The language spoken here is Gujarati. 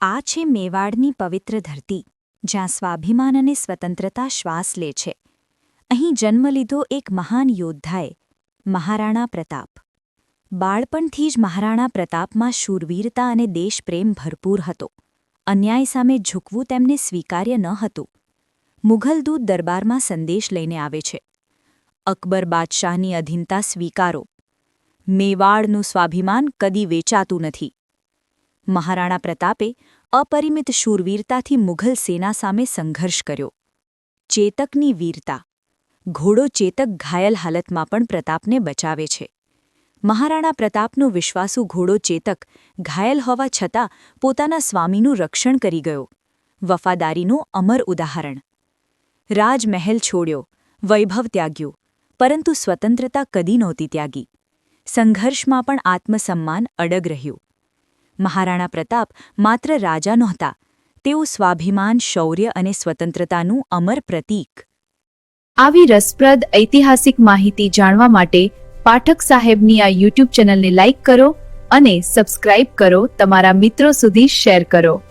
આ છે મેવાડની પવિત્ર ધરતી, જ્યાં સ્વાભિમાન અને સ્વતંત્રતા શ્વાસ લે છે. અહીં જન્મ લીધો એક મહાન યોદ્ધાએ, મહારાણા પ્રતાપ. બાળપણથી જ મહારાણા પ્રતાપમાં શૂરવીરતા અને દેશપ્રેમ ભરપૂર હતો. અન્યાય સામે ઝૂકવું તેમને સ્વીકાર્ય ન હતું. મુઘલ દૂત દરબારમાં સંદેશ લઈને આવે છે. અકબર બાદશાહની અધીનતા સ્વીકારો. મેવાડનું સ્વાભિમાન કદી વેચાતું નથી. મહારાણા પ્રતાપે અપરિમિત શૂરવીરતાથી મુઘલ સેના સામે સંઘર્ષ કર્યો. ચેતકની વીરતા. ઘોડો ચેતક ઘાયલ હાલતમાં પણ પ્રતાપને બચાવે છે. મહારાણા પ્રતાપનો વિશ્વાસુ ઘોડો ચેતક ઘાયલ હોવા છતાં પોતાના સ્વામીનું રક્ષણ કરી ગયો. વફાદારીનું અમર ઉદાહરણ. રાજમહેલ છોડ્યો, વૈભવ ત્યાગ્યું, પરંતુ સ્વતંત્રતા કદી નહોતી ત્યાગી. સંઘર્ષમાં પણ આત્મસન્માન અડગ રહ્યું. મહારાણા પ્રતાપ માત્ર રાજા નહોતા, તેઓ સ્વાભિમાન, શૌર્ય અને સ્વતંત્રતાનું અમર પ્રતીક. આવી રસપ્રદ ઐતિહાસિક માહિતી જાણવા માટે પાઠક સાહેબની આ યુટ્યુબ ચેનલને લાઇક કરો અને સબસ્ક્રાઇબ કરો, તમારા મિત્રો સુધી શેર કરો.